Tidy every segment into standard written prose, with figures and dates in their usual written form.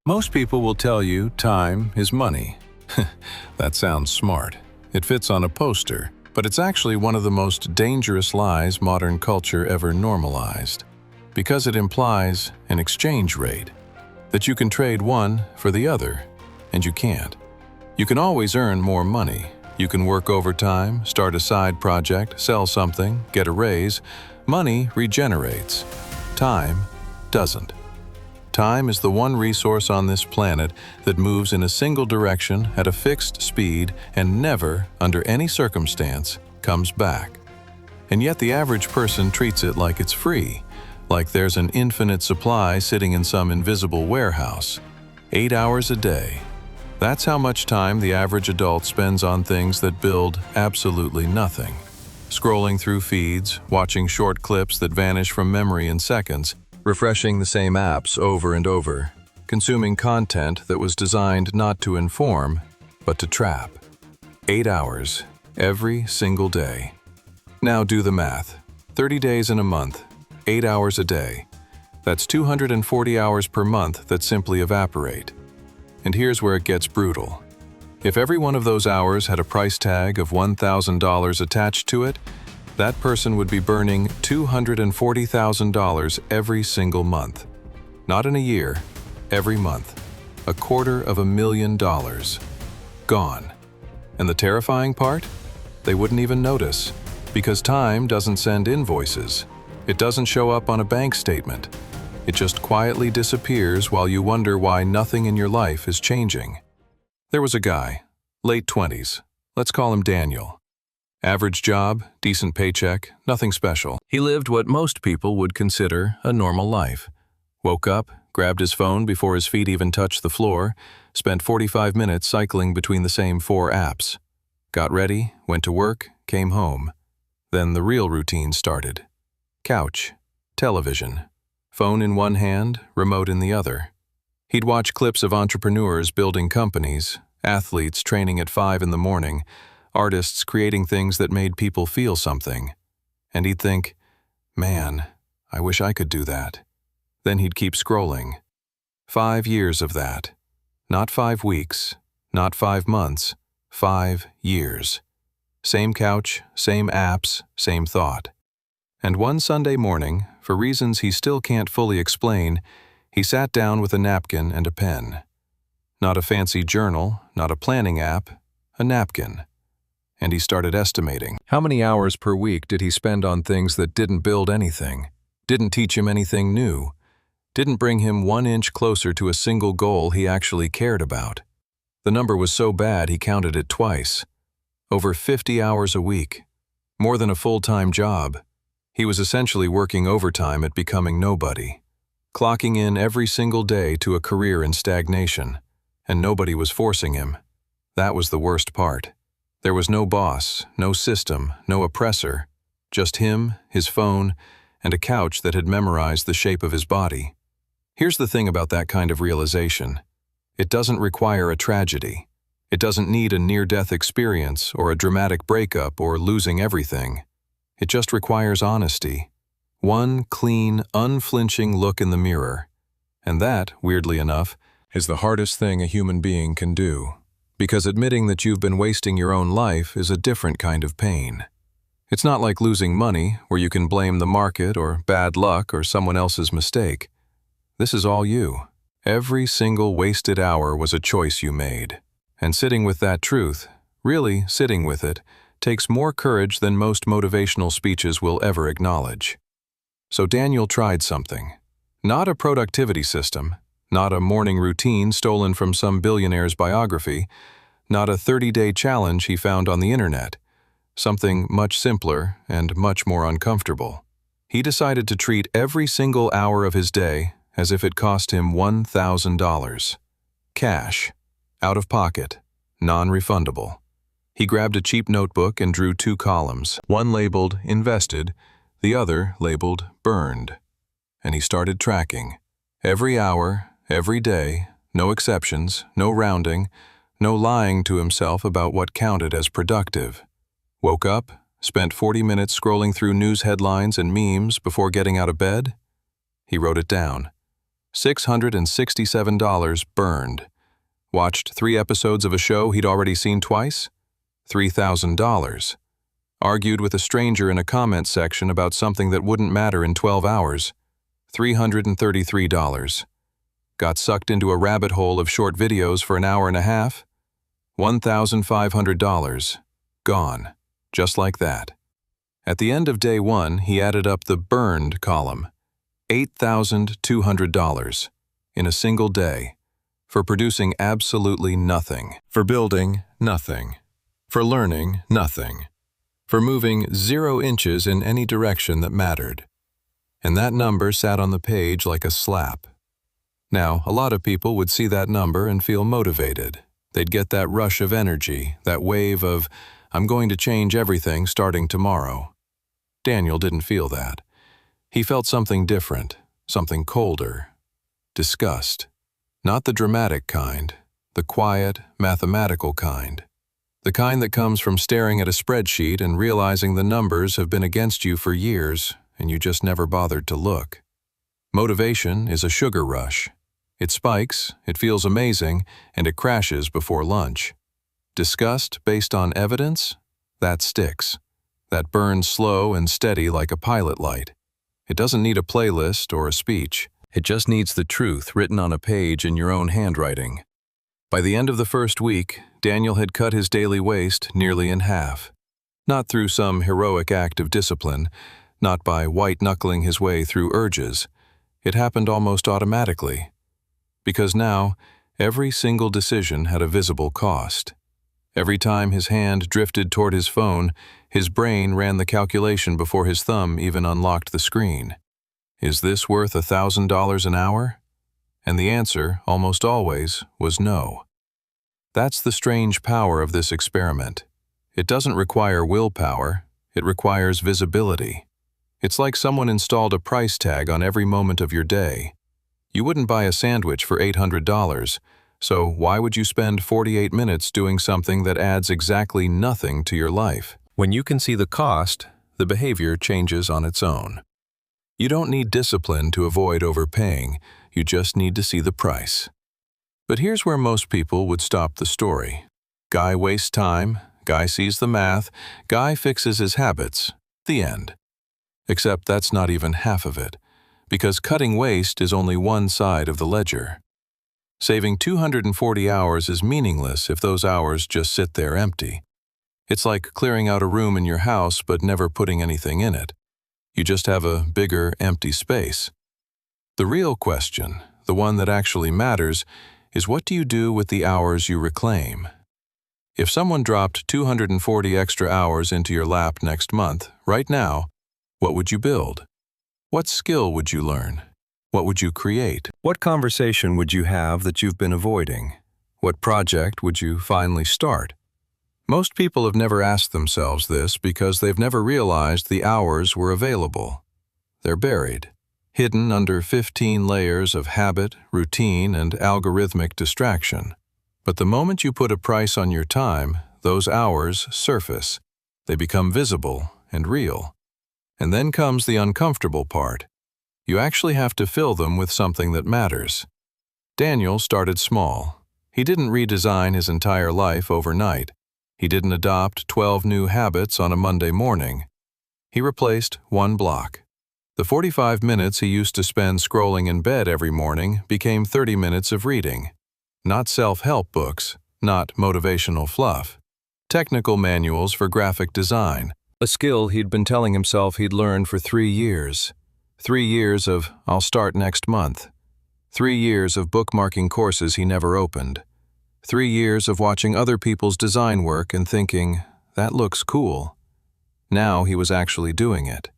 Most people will tell you time is money. That sounds smart. It fits on a poster, but it's actually one of the most dangerous lies modern culture ever normalized, because it implies an exchange rate, that you can trade one for the other, and you can't. You can always earn more money. You can work overtime, start a side project, sell something, get a raise. Money regenerates. Time doesn't. Time is the one resource on this planet that moves in a single direction at a fixed speed and never, under any circumstance, comes back. And yet the average person treats it like it's free, like there's an infinite supply sitting in some invisible warehouse. 8 hours a day. That's how much time the average adult spends on things that build absolutely nothing. Scrolling through feeds, watching short clips that vanish from memory in seconds, refreshing the same apps over and over, consuming content that was designed not to inform, but to trap. 8 hours, every single day. Now do the math. 30 days in a month, 8 hours a day. That's 240 hours per month that simply evaporate. And here's where it gets brutal. If every one of those hours had a price tag of $1,000 attached to it, that person would be burning $240,000 every single month. Not in a year, every month. $250,000. Gone. And the terrifying part? They wouldn't even notice, because time doesn't send invoices. It doesn't show up on a bank statement. It just quietly disappears while you wonder why nothing in your life is changing. There was a guy, late 20s. Let's call him Daniel. Average job, decent paycheck, nothing special. He lived what most people would consider a normal life. Woke up, grabbed his phone before his feet even touched the floor, spent 45 minutes cycling between the same 4 apps. Got ready, went to work, came home. Then the real routine started. Couch, television, phone in one hand, remote in the other. He'd watch clips of entrepreneurs building companies, athletes training at 5 in the morning, artists creating things that made people feel something. And he'd think, man, I wish I could do that. Then he'd keep scrolling. 5 years of that. Not 5 weeks, not 5 months, 5 years. Same couch, same apps, same thought. And one Sunday morning, for reasons he still can't fully explain, he sat down with a napkin and a pen. Not a fancy journal, not a planning app, a napkin. And he started estimating. How many hours per week did he spend on things that didn't build anything, didn't teach him anything new, didn't bring him 1 inch closer to a single goal he actually cared about? The number was so bad he counted it twice. Over 50 hours a week. More than a full-time job. He was essentially working overtime at becoming nobody. Clocking in every single day to a career in stagnation. And nobody was forcing him. That was the worst part. There was no boss, no system, no oppressor, just him, his phone, and a couch that had memorized the shape of his body. Here's the thing about that kind of realization. It doesn't require a tragedy. It doesn't need a near-death experience or a dramatic breakup or losing everything. It just requires honesty. One clean, unflinching look in the mirror. And that, weirdly enough, is the hardest thing a human being can do. Because admitting that you've been wasting your own life is a different kind of pain. It's not like losing money, where you can blame the market or bad luck or someone else's mistake. This is all you. Every single wasted hour was a choice you made. And sitting with that truth, really sitting with it, takes more courage than most motivational speeches will ever acknowledge. So Daniel tried something. Not a productivity system. Not a morning routine stolen from some billionaire's biography, not a 30-day challenge he found on the internet. Something much simpler and much more uncomfortable. He decided to treat every single hour of his day as if it cost him $1,000. Cash. Out of pocket. Non-refundable. He grabbed a cheap notebook and drew 2 columns, one labeled invested, the other labeled burned. And he started tracking. Every hour, every day, no exceptions, no rounding, no lying to himself about what counted as productive. Woke up, spent 40 minutes scrolling through news headlines and memes before getting out of bed. He wrote it down. $667 burned. Watched 3 episodes of a show he'd already seen twice? $3,000. Argued with a stranger in a comment section about something that wouldn't matter in 12 hours? $333. Got sucked into a rabbit hole of short videos for an hour and a half? $1,500. Gone. Just like that. At the end of day 1, he added up the burned column. $8,200 in a single day for producing absolutely nothing, for building nothing, for learning nothing, for moving 0 inches in any direction that mattered. And that number sat on the page like a slap. Now, a lot of people would see that number and feel motivated. They'd get that rush of energy, that wave of, I'm going to change everything starting tomorrow. Daniel didn't feel that. He felt something different, something colder. Disgust. Not the dramatic kind, the quiet, mathematical kind. The kind that comes from staring at a spreadsheet and realizing the numbers have been against you for years and you just never bothered to look. Motivation is a sugar rush. It spikes, it feels amazing, and it crashes before lunch. Disgust based on evidence? That sticks. That burns slow and steady like a pilot light. It doesn't need a playlist or a speech. It just needs the truth written on a page in your own handwriting. By the end of the first week, Daniel had cut his daily waste nearly in half. Not through some heroic act of discipline, not by white-knuckling his way through urges. It happened almost automatically. Because now, every single decision had a visible cost. Every time his hand drifted toward his phone, his brain ran the calculation before his thumb even unlocked the screen. Is this worth $1,000 an hour? And the answer, almost always, was no. That's the strange power of this experiment. It doesn't require willpower, it requires visibility. It's like someone installed a price tag on every moment of your day. You wouldn't buy a sandwich for $800, so why would you spend 48 minutes doing something that adds exactly nothing to your life? When you can see the cost, the behavior changes on its own. You don't need discipline to avoid overpaying, you just need to see the price. But here's where most people would stop the story. Guy wastes time, guy sees the math, guy fixes his habits. The end. Except that's not even half of it, because cutting waste is only one side of the ledger. Saving 240 hours is meaningless if those hours just sit there empty. It's like clearing out a room in your house but never putting anything in it. You just have a bigger, empty space. The real question, the one that actually matters, is what do you do with the hours you reclaim? If someone dropped 240 extra hours into your lap next month, right now, what would you build? What skill would you learn? What would you create? What conversation would you have that you've been avoiding? What project would you finally start? Most people have never asked themselves this because they've never realized the hours were available. They're buried, hidden under 15 layers of habit, routine, and algorithmic distraction. But the moment you put a price on your time, those hours surface. They become visible and real. And then comes the uncomfortable part. You actually have to fill them with something that matters. Daniel started small. He didn't redesign his entire life overnight. He didn't adopt 12 new habits on a Monday morning. He replaced one block. The 45 minutes he used to spend scrolling in bed every morning became 30 minutes of reading. Not self-help books, not motivational fluff. Technical manuals for graphic design, a skill he'd been telling himself he'd learned for 3 years. 3 years of, I'll start next month. 3 years of bookmarking courses he never opened. 3 years of watching other people's design work and thinking, that looks cool. Now he was actually doing it.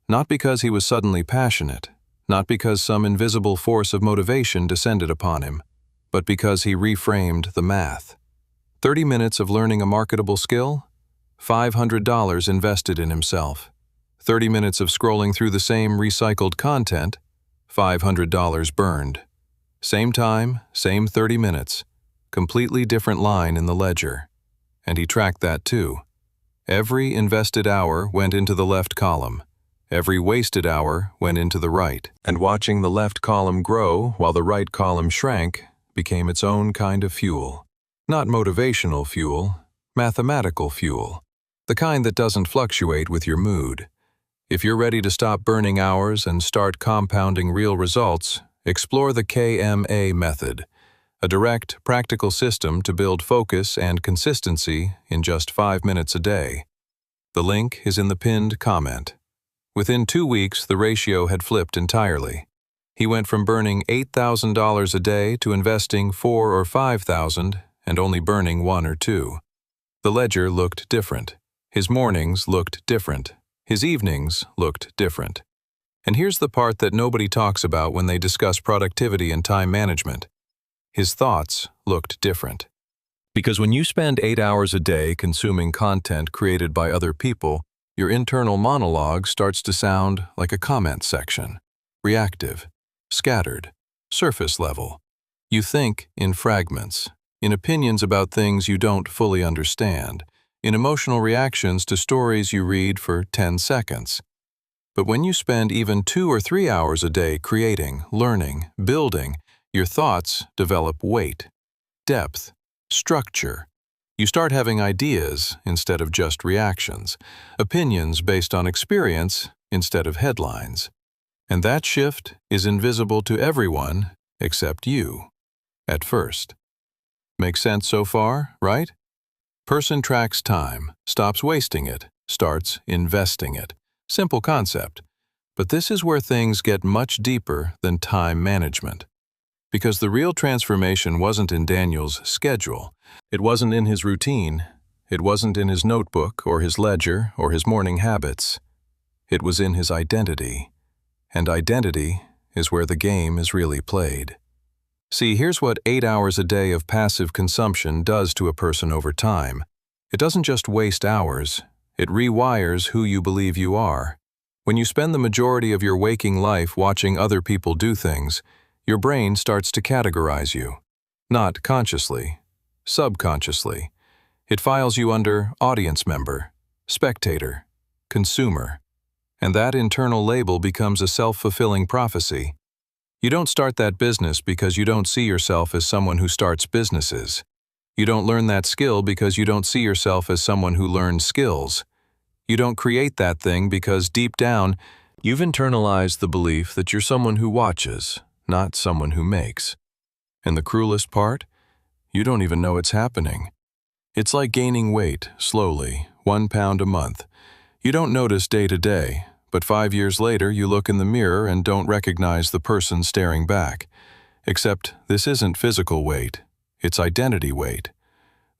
Not because he was suddenly passionate, not because some invisible force of motivation descended upon him, but because he reframed the math. 30 minutes of learning a marketable skill? $500 invested in himself. 30 minutes of scrolling through the same recycled content? $500 burned. Same time, same 30 minutes. Completely different line in the ledger. And he tracked that too. Every invested hour went into the left column. Every wasted hour went into the right, and watching the left column grow while the right column shrank became its own kind of fuel. Not motivational fuel, mathematical fuel. The kind that doesn't fluctuate with your mood. If you're ready to stop burning hours and start compounding real results, explore the KMA method, a direct, practical system to build focus and consistency in just 5 minutes a day. The link is in the pinned comment. Within 2 weeks, the ratio had flipped entirely. He went from burning $8,000 a day to investing $4,000 or $5,000 and only burning 1 or 2. The ledger looked different. His mornings looked different. His evenings looked different. And here's the part that nobody talks about when they discuss productivity and time management. His thoughts looked different. Because when you spend 8 hours a day consuming content created by other people, your internal monologue starts to sound like a comment section. Reactive, scattered, surface level. You think in fragments, in opinions about things you don't fully understand, in emotional reactions to stories you read for 10 seconds. But when you spend even 2 or 3 hours a day creating, learning, building, your thoughts develop weight, depth, structure. You start having ideas instead of just reactions, opinions based on experience instead of headlines. And that shift is invisible to everyone except you, at first. Make sense so far, right? Person tracks time, stops wasting it, starts investing it. Simple concept. But this is where things get much deeper than time management. Because the real transformation wasn't in Daniel's schedule. It wasn't in his routine. It wasn't in his notebook or his ledger or his morning habits. It was in his identity. And identity is where the game is really played. See, here's what 8 hours a day of passive consumption does to a person over time. It doesn't just waste hours. It rewires who you believe you are. When you spend the majority of your waking life watching other people do things, your brain starts to categorize you. Not consciously, subconsciously. It files you under audience member, spectator, consumer. And that internal label becomes a self-fulfilling prophecy. You don't start that business because you don't see yourself as someone who starts businesses. You don't learn that skill because you don't see yourself as someone who learns skills. You don't create that thing because deep down, you've internalized the belief that you're someone who watches, not someone who makes. And the cruelest part? You don't even know it's happening. It's like gaining weight, slowly, 1 pound a month. You don't notice day to day, but 5 years later you look in the mirror and don't recognize the person staring back. Except this isn't physical weight, it's identity weight.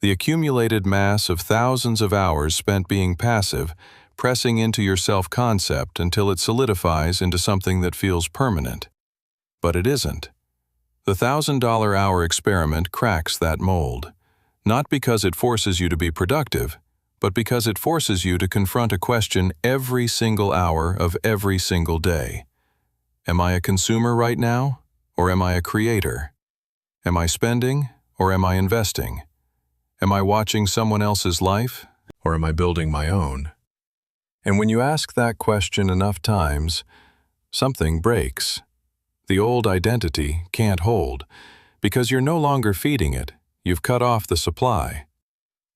The accumulated mass of thousands of hours spent being passive, pressing into your self-concept until it solidifies into something that feels permanent. But it isn't. The $1,000-hour experiment cracks that mold, not because it forces you to be productive, but because it forces you to confront a question every single hour of every single day. Am I a consumer right now, or am I a creator? Am I spending, or am I investing? Am I watching someone else's life, or am I building my own? And when you ask that question enough times, something breaks. The old identity can't hold, because you're no longer feeding it. You've cut off the supply.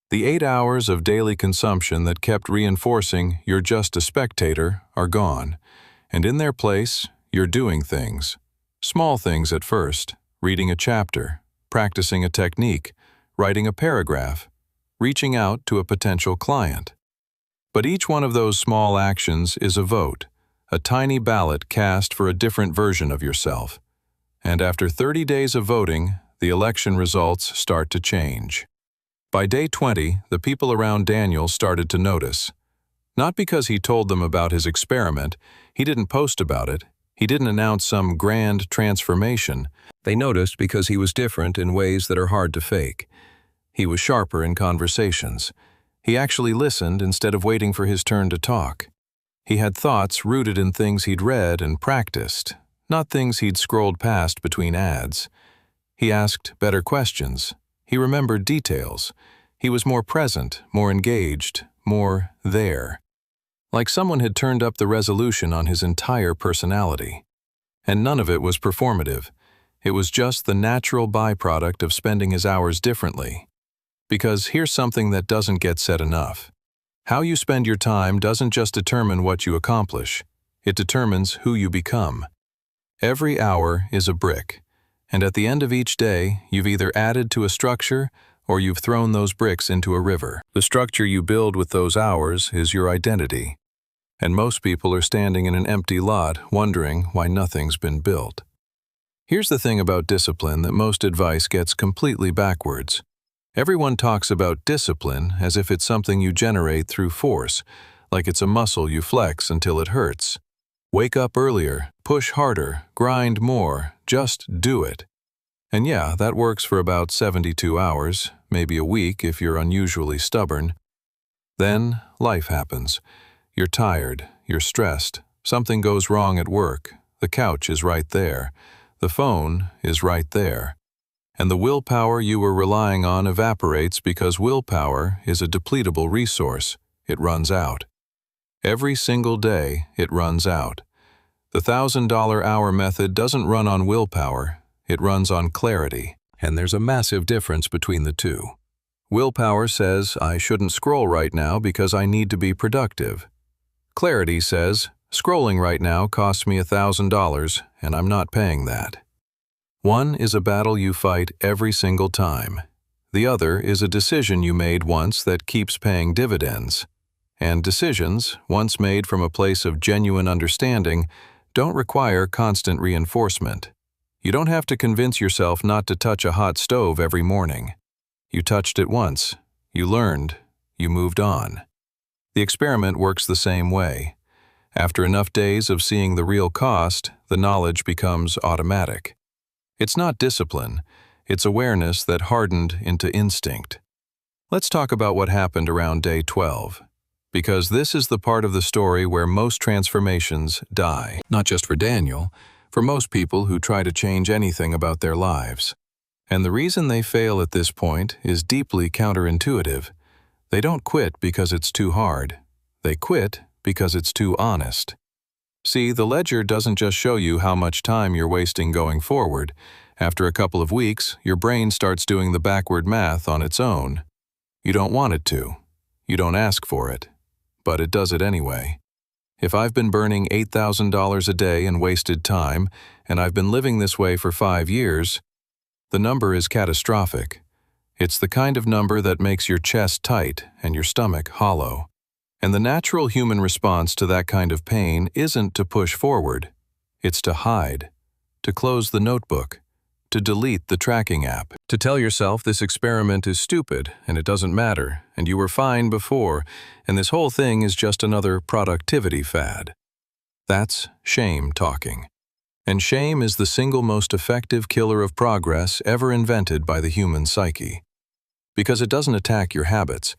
The 8 hours of daily consumption that kept reinforcing you're just a spectator are gone, and in their place, you're doing things. Small things at first, reading a chapter, practicing a technique, writing a paragraph, reaching out to a potential client. But each one of those small actions is a vote, a tiny ballot cast for a different version of yourself. And after 30 days of voting, the election results start to change. By day 20, the people around Daniel started to notice. Not because he told them about his experiment, he didn't post about it, he didn't announce some grand transformation. They noticed because he was different in ways that are hard to fake. He was sharper in conversations. He actually listened instead of waiting for his turn to talk. He had thoughts rooted in things he'd read and practiced, not things he'd scrolled past between ads. He asked better questions. He remembered details. He was more present, more engaged, more there. like someone had turned up the resolution on his entire personality. And none of it was performative. It was just the natural byproduct of spending his hours differently. Because here's something that doesn't get said enough. How you spend your time doesn't just determine what you accomplish. It determines who you become. Every hour is a brick, and at the end of each day, you've either added to a structure or you've thrown those bricks into a river. The structure you build with those hours is your identity. And most people are standing in an empty lot wondering why nothing's been built. Here's the thing about discipline that most advice gets completely backwards. Everyone talks about discipline as if it's something you generate through force, like it's a muscle you flex until it hurts. Wake up earlier, push harder, grind more, just do it. And yeah, that works for about 72 hours, maybe a week if you're unusually stubborn. Then life happens. You're tired, you're stressed, something goes wrong at work, the couch is right there, the phone is right there. And the willpower you were relying on evaporates because willpower is a depletable resource. It runs out. Every single day, it runs out. The $1,000-hour method doesn't run on willpower, it runs on clarity. And there's a massive difference between the two. Willpower says, I shouldn't scroll right now because I need to be productive. Clarity says, scrolling right now costs me $1,000 and I'm not paying that. One is a battle you fight every single time. The other is a decision you made once that keeps paying dividends. And decisions, once made from a place of genuine understanding, don't require constant reinforcement. You don't have to convince yourself not to touch a hot stove every morning. You touched it once, you learned, you moved on. The experiment works the same way. After enough days of seeing the real cost, the knowledge becomes automatic. It's not discipline, it's awareness that hardened into instinct. Let's talk about what happened around day 12. Because this is the part of the story where most transformations die. Not just for Daniel, for most people who try to change anything about their lives. And the reason they fail at this point is deeply counterintuitive. They don't quit because it's too hard. They quit because it's too honest. See, the ledger doesn't just show you how much time you're wasting going forward. After a couple of weeks, your brain starts doing the backward math on its own. You don't want it to. You don't ask for it. But it does it anyway. If I've been burning $8,000 a day in wasted time, and I've been living this way for 5 years, the number is catastrophic. It's the kind of number that makes your chest tight and your stomach hollow. And the natural human response to that kind of pain isn't to push forward. It's to hide, to close the notebook, to delete the tracking app, to tell yourself this experiment is stupid and it doesn't matter, and you were fine before, and this whole thing is just another productivity fad. That's shame talking. And shame is the single most effective killer of progress ever invented by the human psyche. Because it doesn't attack your habits,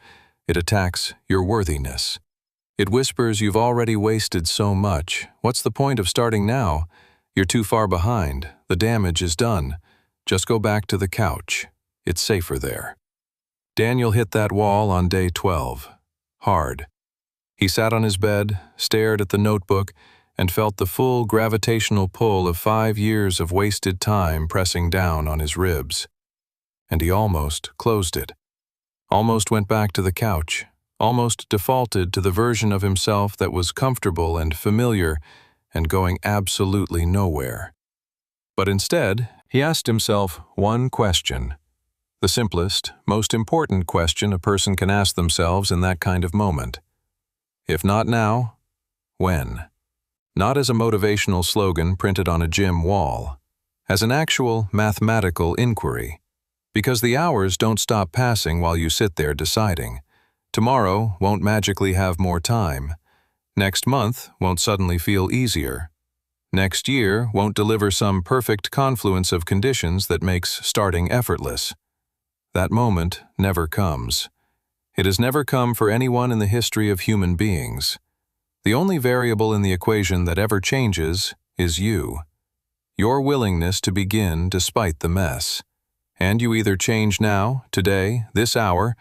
it attacks your worthiness. It whispers you've already wasted so much. What's the point of starting now? You're too far behind. The damage is done. Just go back to the couch. It's safer there. Daniel hit that wall on day 12. Hard. He sat on his bed, stared at the notebook, and felt the full gravitational pull of 5 years of wasted time pressing down on his ribs. And he almost closed it. Almost went back to the couch, almost defaulted to the version of himself that was comfortable and familiar and going absolutely nowhere. But instead, he asked himself one question, the simplest, most important question a person can ask themselves in that kind of moment. If not now, when? Not as a motivational slogan printed on a gym wall, as an actual mathematical inquiry. Because the hours don't stop passing while you sit there deciding. Tomorrow won't magically have more time. Next month won't suddenly feel easier. Next year won't deliver some perfect confluence of conditions that makes starting effortless. That moment never comes. It has never come for anyone in the history of human beings. The only variable in the equation that ever changes is you. Your willingness to begin despite the mess. And you either change now, today, this hour,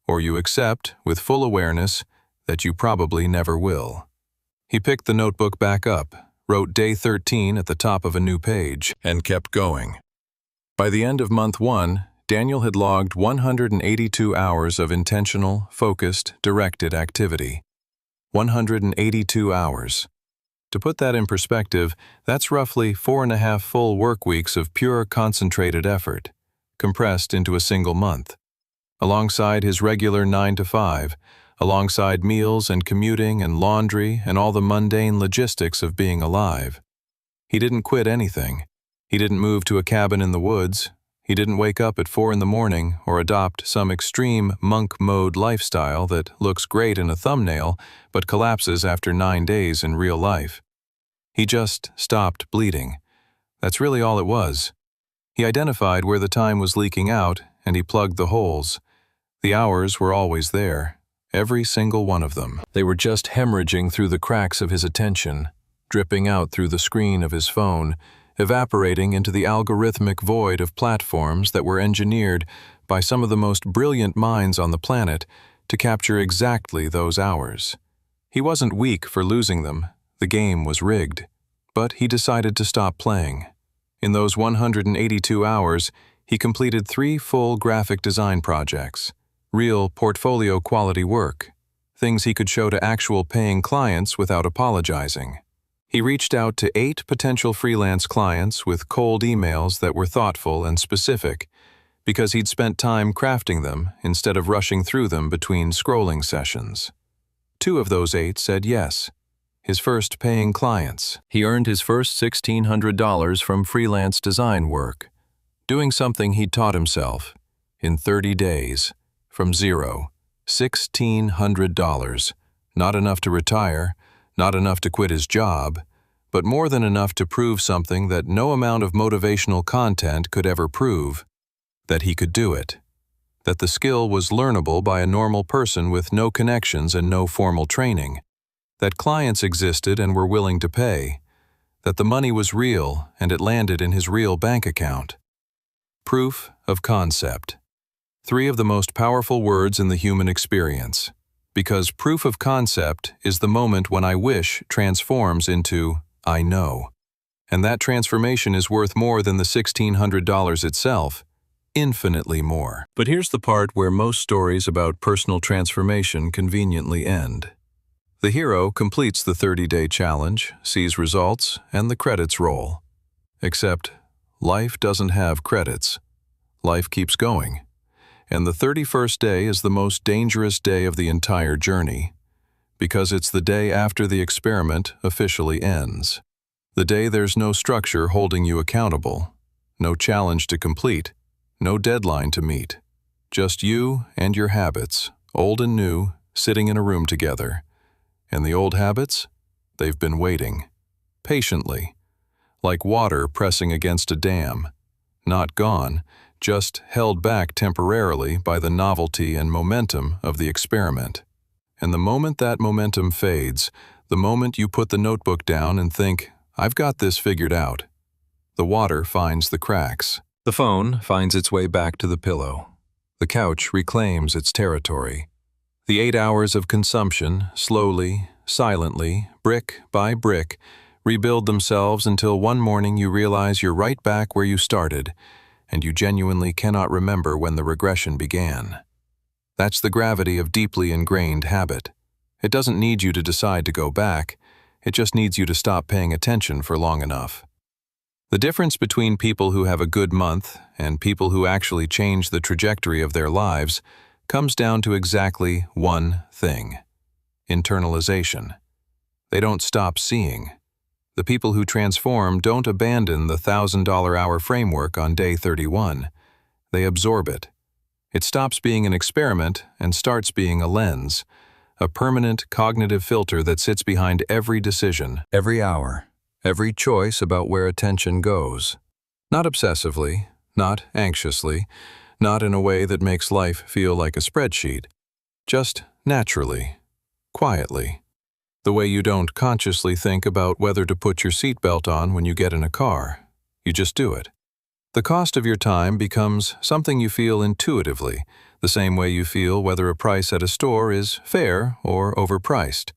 or you accept, with full awareness, that you probably never will. He picked the notebook back up, wrote day 13 at the top of a new page, and kept going. By the end of month 1, Daniel had logged 182 hours of intentional, focused, directed activity. 182 hours. To put that in perspective, that's roughly 4.5 full work weeks of pure concentrated effort, compressed into a single month. Alongside his regular 9 to 5, alongside meals and commuting and laundry and all the mundane logistics of being alive. He didn't quit anything. He didn't move to a cabin in the woods. He didn't wake up at 4 in the morning or adopt some extreme monk mode lifestyle that looks great in a thumbnail but collapses after 9 days in real life. He just stopped bleeding. That's really all it was. He identified where the time was leaking out and he plugged the holes. The hours were always there. Every single one of them. They were just hemorrhaging through the cracks of his attention, dripping out through the screen of his phone, evaporating into the algorithmic void of platforms that were engineered by some of the most brilliant minds on the planet to capture exactly those hours. He wasn't weak for losing them. The game was rigged. But he decided to stop playing. In those 182 hours, he completed 3 full graphic design projects. Real portfolio-quality work, things he could show to actual paying clients without apologizing. He reached out to 8 potential freelance clients with cold emails that were thoughtful and specific, because he'd spent time crafting them instead of rushing through them between scrolling sessions. 2 of those 8 said yes, his first paying clients. He earned his first $1,600 from freelance design work, doing something he'd taught himself in 30 days. From zero, $1,600. Not enough to retire, not enough to quit his job, but more than enough to prove something that no amount of motivational content could ever prove, that he could do it, that the skill was learnable by a normal person with no connections and no formal training, that clients existed and were willing to pay, that the money was real and it landed in his real bank account. Proof of concept. 3 of the most powerful words in the human experience, because proof of concept is the moment when I wish transforms into I know. And that transformation is worth more than the $1,600 itself, infinitely more. But here's the part where most stories about personal transformation conveniently end. The hero completes the 30-day challenge, sees results, and the credits roll. Except, life doesn't have credits. Life keeps going. And the 31st day is the most dangerous day of the entire journey, because it's the day after the experiment officially ends. The day there's no structure holding you accountable, no challenge to complete, no deadline to meet. Just you and your habits, old and new, sitting in a room together. And the old habits? They've been waiting, patiently, like water pressing against a dam, not gone, just held back temporarily by the novelty and momentum of the experiment. And the moment that momentum fades, the moment you put the notebook down and think, I've got this figured out, the water finds the cracks. The phone finds its way back to the pillow. The couch reclaims its territory. The 8 hours of consumption, slowly, silently, brick by brick, rebuild themselves until one morning you realize you're right back where you started, and you genuinely cannot remember when the regression began. That's the gravity of deeply ingrained habit. It doesn't need you to decide to go back, it just needs you to stop paying attention for long enough. The difference between people who have a good month and people who actually change the trajectory of their lives comes down to exactly one thing: internalization. They don't stop seeing. The people who transform don't abandon the $1,000-hour framework on day 31. They absorb it. It stops being an experiment and starts being a lens, a permanent cognitive filter that sits behind every decision, every hour, every choice about where attention goes. Not obsessively, not anxiously, not in a way that makes life feel like a spreadsheet. Just naturally, quietly. The way you don't consciously think about whether to put your seatbelt on when you get in a car. You just do it. The cost of your time becomes something you feel intuitively, the same way you feel whether a price at a store is fair or overpriced.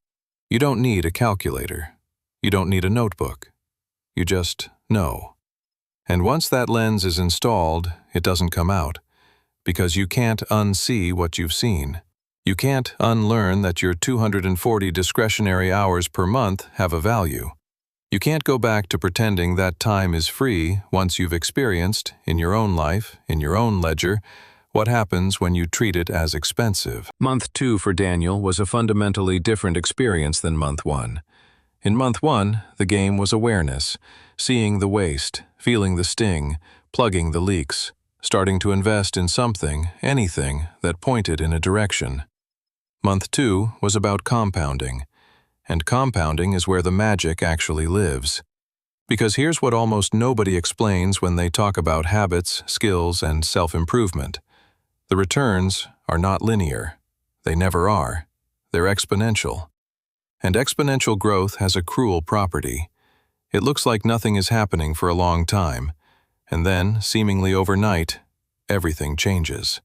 You don't need a calculator. You don't need a notebook. You just know. And once that lens is installed, it doesn't come out, because you can't unsee what you've seen. You can't unlearn that your 240 discretionary hours per month have a value. You can't go back to pretending that time is free once you've experienced, in your own life, in your own ledger, what happens when you treat it as expensive. Month 2 for Daniel was a fundamentally different experience than Month 1. In Month 1, the game was awareness, seeing the waste, feeling the sting, plugging the leaks, starting to invest in something, anything, that pointed in a direction. Month 2 was about compounding, and compounding is where the magic actually lives. Because here's what almost nobody explains when they talk about habits, skills, and self-improvement. The returns are not linear. They never are. They're exponential. And exponential growth has a cruel property. It looks like nothing is happening for a long time, and then, seemingly overnight, everything changes.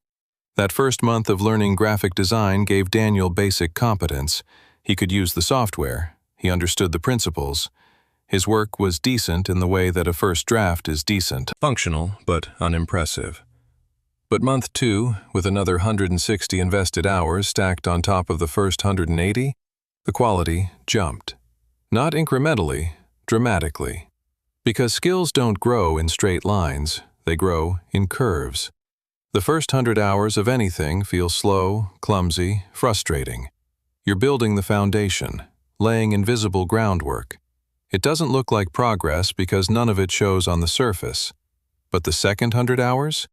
That first month of learning graphic design gave Daniel basic competence. He could use the software. He understood the principles. His work was decent in the way that a first draft is decent. Functional, but unimpressive. But Month 2, with another 160 invested hours stacked on top of the first 180, the quality jumped. Not incrementally, dramatically. Because skills don't grow in straight lines, they grow in curves. The first 100 hours of anything feel slow, clumsy, frustrating. You're building the foundation, laying invisible groundwork. It doesn't look like progress because none of it shows on the surface. But the second 100 hours?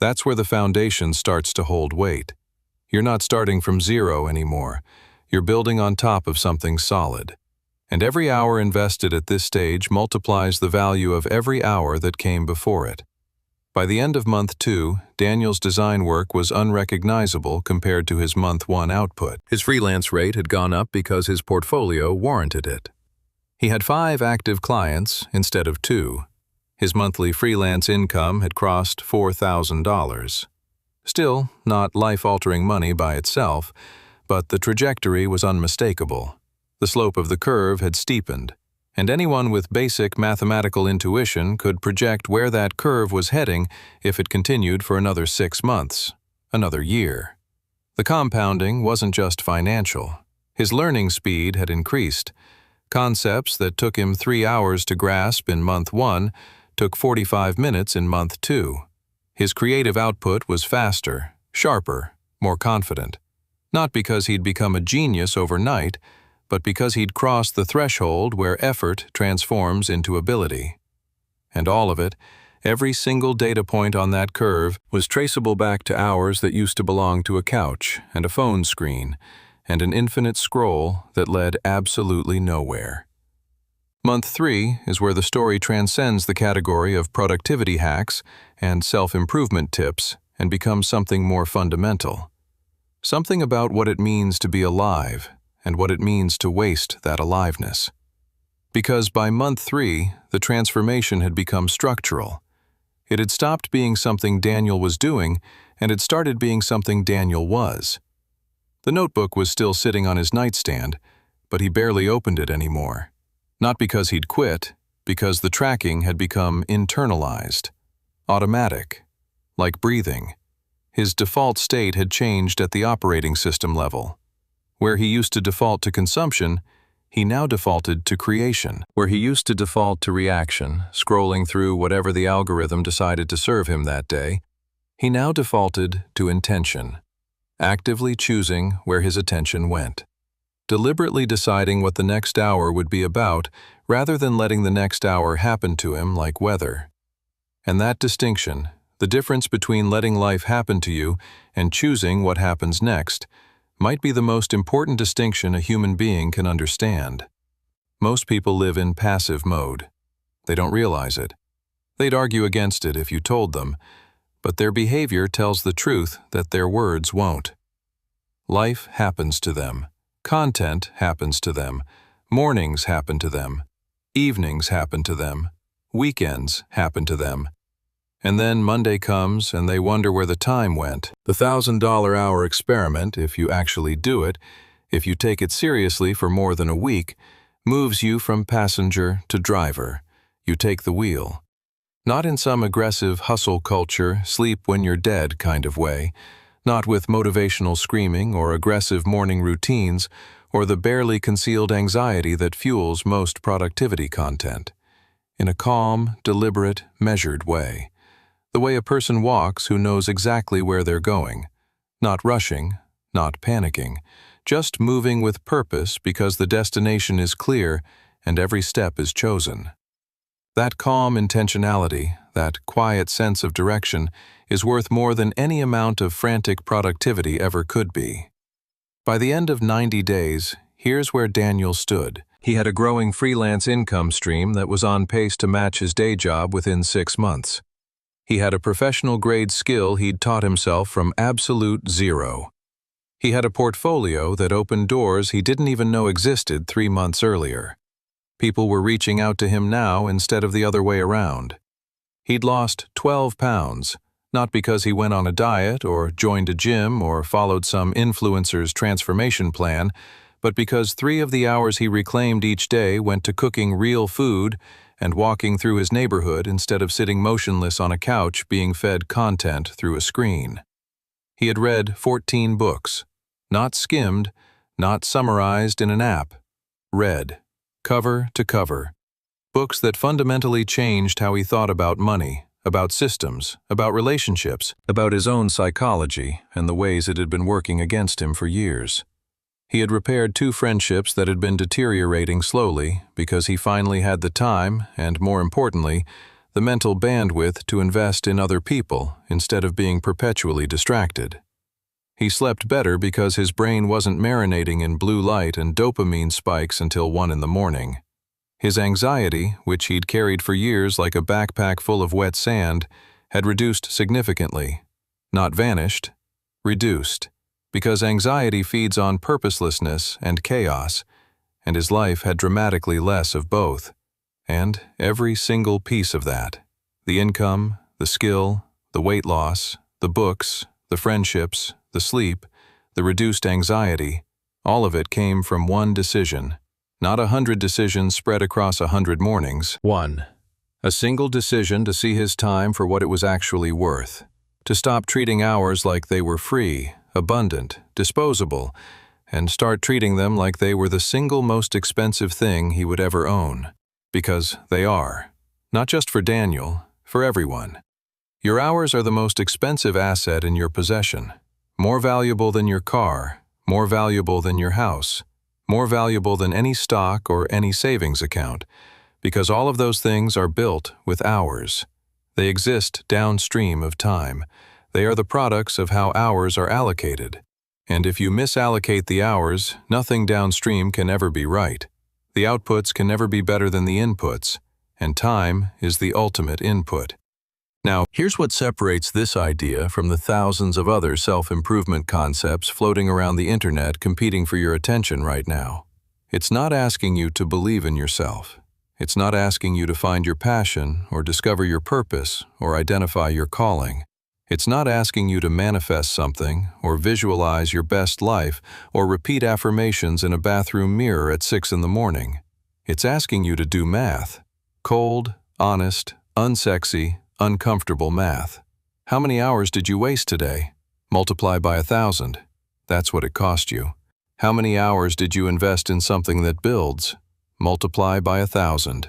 That's where the foundation starts to hold weight. You're not starting from zero anymore. You're building on top of something solid. And every hour invested at this stage multiplies the value of every hour that came before it. By the end of Month 2, Daniel's design work was unrecognizable compared to his Month 1 output. His freelance rate had gone up because his portfolio warranted it. He had 5 active clients instead of 2. His monthly freelance income had crossed $4,000. Still, not life-altering money by itself, but the trajectory was unmistakable. The slope of the curve had steepened, and anyone with basic mathematical intuition could project where that curve was heading if it continued for another 6 months, another year. The compounding wasn't just financial. His learning speed had increased. Concepts that took him 3 hours to grasp in Month 1 took 45 minutes in Month 2. His creative output was faster, sharper, more confident. Not because he'd become a genius overnight, but because he'd crossed the threshold where effort transforms into ability. And all of it, every single data point on that curve, was traceable back to hours that used to belong to a couch and a phone screen, and an infinite scroll that led absolutely nowhere. Month 3 is where the story transcends the category of productivity hacks and self-improvement tips and becomes something more fundamental. Something about what it means to be alive and what it means to waste that aliveness. Because by Month 3, the transformation had become structural. It had stopped being something Daniel was doing and had started being something Daniel was. The notebook was still sitting on his nightstand, but he barely opened it anymore. Not because he'd quit, because the tracking had become internalized, automatic, like breathing. His default state had changed at the operating system level. Where he used to default to consumption, he now defaulted to creation. Where he used to default to reaction, scrolling through whatever the algorithm decided to serve him that day, he now defaulted to intention, actively choosing where his attention went. Deliberately deciding what the next hour would be about rather than letting the next hour happen to him like weather. And that distinction, the difference between letting life happen to you and choosing what happens next, might be the most important distinction a human being can understand. Most people live in passive mode. They don't realize it. They'd argue against it if you told them, but their behavior tells the truth that their words won't. Life happens to them. Content happens to them. Mornings happen to them. Evenings happen to them. Weekends happen to them. And then Monday comes and they wonder where the time went. The $1,000-hour experiment, if you actually do it, if you take it seriously for more than a week, moves you from passenger to driver. You take the wheel. Not in some aggressive hustle culture, sleep when you're dead kind of way, not with motivational screaming or aggressive morning routines or the barely concealed anxiety that fuels most productivity content. In a calm, deliberate, measured way. The way a person walks who knows exactly where they're going. Not rushing, not panicking, just moving with purpose because the destination is clear and every step is chosen. That calm intentionality, that quiet sense of direction, is worth more than any amount of frantic productivity ever could be. By the end of 90 days, here's where Daniel stood. He had a growing freelance income stream that was on pace to match his day job within 6 months. He had a professional-grade skill he'd taught himself from absolute zero. He had a portfolio that opened doors he didn't even know existed 3 months earlier. People were reaching out to him now instead of the other way around. He'd lost 12 pounds, not because he went on a diet or joined a gym or followed some influencer's transformation plan, but because 3 of the hours he reclaimed each day went to cooking real food and walking through his neighborhood instead of sitting motionless on a couch being fed content through a screen. He had read 14 books, not skimmed, not summarized in an app. Read, cover to cover. Books that fundamentally changed how he thought about money, about systems, about relationships, about his own psychology and the ways it had been working against him for years. He had repaired 2 friendships that had been deteriorating slowly because he finally had the time and, more importantly, the mental bandwidth to invest in other people instead of being perpetually distracted. He slept better because his brain wasn't marinating in blue light and dopamine spikes until 1 in the morning. His anxiety, which he'd carried for years like a backpack full of wet sand, had reduced significantly. Not vanished, reduced. Because anxiety feeds on purposelessness and chaos, and his life had dramatically less of both. And every single piece of that, the income, the skill, the weight loss, the books, the friendships, the sleep, the reduced anxiety, all of it came from one decision, not 100 decisions spread across 100 mornings. 1. A single decision to see his time for what it was actually worth, to stop treating hours like they were free, abundant, disposable, and start treating them like they were the single most expensive thing he would ever own. Because they are. Not just for Daniel, for everyone. Your hours are the most expensive asset in your possession. More valuable than your car, more valuable than your house, more valuable than any stock or any savings account, because all of those things are built with hours. They exist downstream of time. They are the products of how hours are allocated. And if you misallocate the hours, nothing downstream can ever be right. The outputs can never be better than the inputs, and time is the ultimate input. Now, here's what separates this idea from the thousands of other self-improvement concepts floating around the internet competing for your attention right now. It's not asking you to believe in yourself. It's not asking you to find your passion or discover your purpose or identify your calling. It's not asking you to manifest something or visualize your best life or repeat affirmations in a bathroom mirror at 6 in the morning. It's asking you to do math. Cold, honest, unsexy, uncomfortable math. How many hours did you waste today? Multiply by 1,000. That's what it cost you. How many hours did you invest in something that builds? Multiply by 1,000.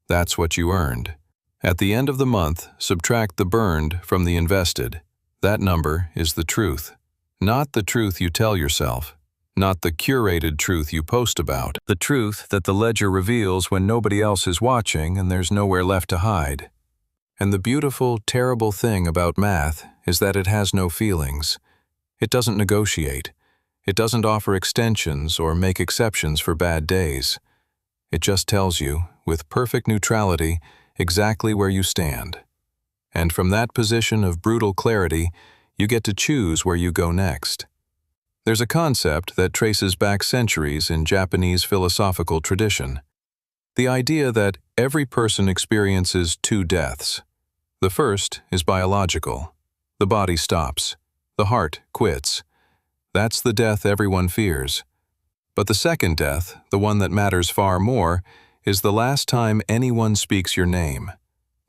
That's what you earned. At the end of the month, subtract the burned from the invested. That number is the truth. Not the truth you tell yourself. Not the curated truth you post about. The truth that the ledger reveals when nobody else is watching and there's nowhere left to hide. And the beautiful, terrible thing about math is that it has no feelings. It doesn't negotiate. It doesn't offer extensions or make exceptions for bad days. It just tells you, with perfect neutrality, exactly where you stand. And from that position of brutal clarity, you get to choose where you go next. There's a concept that traces back centuries in Japanese philosophical tradition. The idea that every person experiences 2 deaths. The first is biological. The body stops. The heart quits. That's the death everyone fears. But the second death, the one that matters far more, is the last time anyone speaks your name.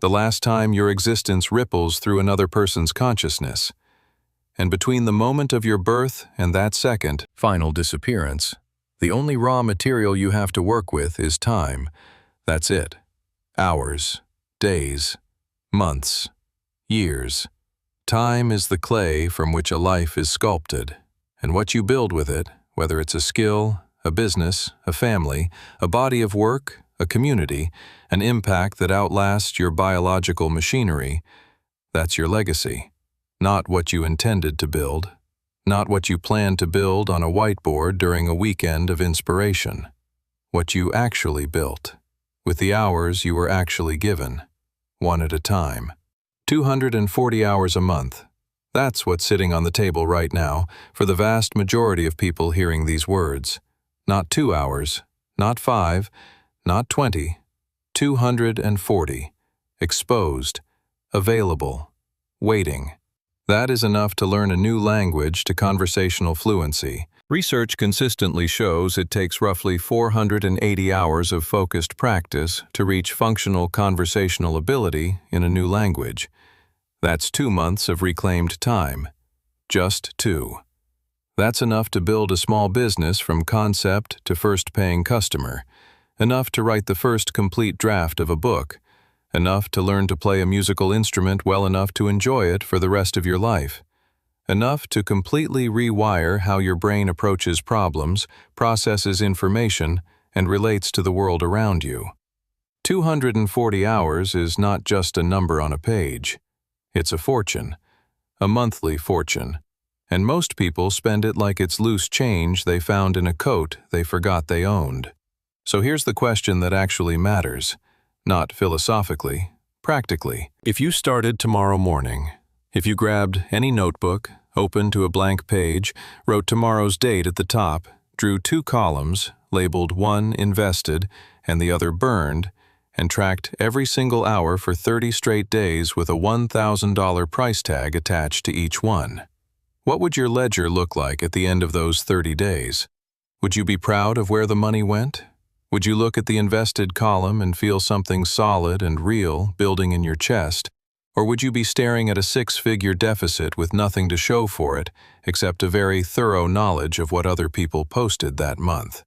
The last time your existence ripples through another person's consciousness. And between the moment of your birth and that second, Final disappearance, the only raw material you have to work with is time. That's it. Hours, days, months, years. Time is the clay from which a life is sculpted, and what you build with it, whether it's a skill, a business, a family, a body of work, a community, an impact that outlasts your biological machinery, that's your legacy. Not what you intended to build, not what you planned to build on a whiteboard during a weekend of inspiration. What you actually built, with the hours you were actually given, one at a time. 240 hours a month. That's what's sitting on the table right now for the vast majority of people hearing these words. Not 2 hours, not 5, not 20, 240. Exposed, available, waiting. That is enough to learn a new language to conversational fluency. Research consistently shows it takes roughly 480 hours of focused practice to reach functional conversational ability in a new language. That's 2 months of reclaimed time. Just 2. That's enough to build a small business from concept to first paying customer. Enough to write the first complete draft of a book. Enough to learn to play a musical instrument well enough to enjoy it for the rest of your life. Enough to completely rewire how your brain approaches problems, processes information, and relates to the world around you. 240 hours is not just a number on a page. It's a fortune, a monthly fortune. And most people spend it like it's loose change they found in a coat they forgot they owned. So here's the question that actually matters. Not philosophically, practically. If you started tomorrow morning, if you grabbed any notebook, opened to a blank page, wrote tomorrow's date at the top, drew 2 columns, labeled one invested and the other burned, and tracked every single hour for 30 straight days with a $1,000 price tag attached to each one, what would your ledger look like at the end of those 30 days? Would you be proud of where the money went? Would you look at the invested column and feel something solid and real building in your chest? Or would you be staring at a 6-figure deficit with nothing to show for it except a very thorough knowledge of what other people posted that month?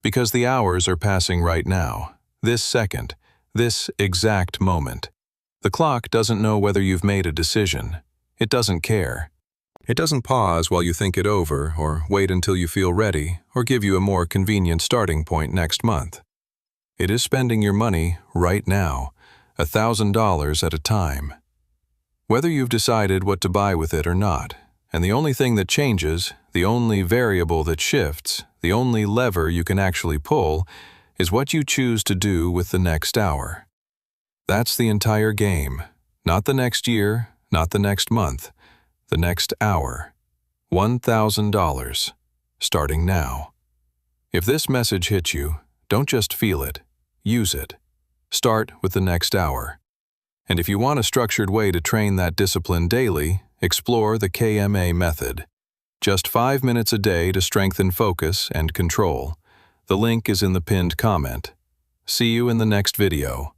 Because the hours are passing right now, this second, this exact moment. The clock doesn't know whether you've made a decision. It doesn't care. It doesn't pause while you think it over, or wait until you feel ready, or give you a more convenient starting point next month. It is spending your money right now, $1,000 at a time. Whether you've decided what to buy with it or not, and the only thing that changes, the only variable that shifts, the only lever you can actually pull, is what you choose to do with the next hour. That's the entire game, not the next year, not the next month. The next hour. $1,000. Starting now. If this message hits you, don't just feel it, use it. Start with the next hour. And if you want a structured way to train that discipline daily, explore the KMA method. Just 5 minutes a day to strengthen focus and control. The link is in the pinned comment. See you in the next video.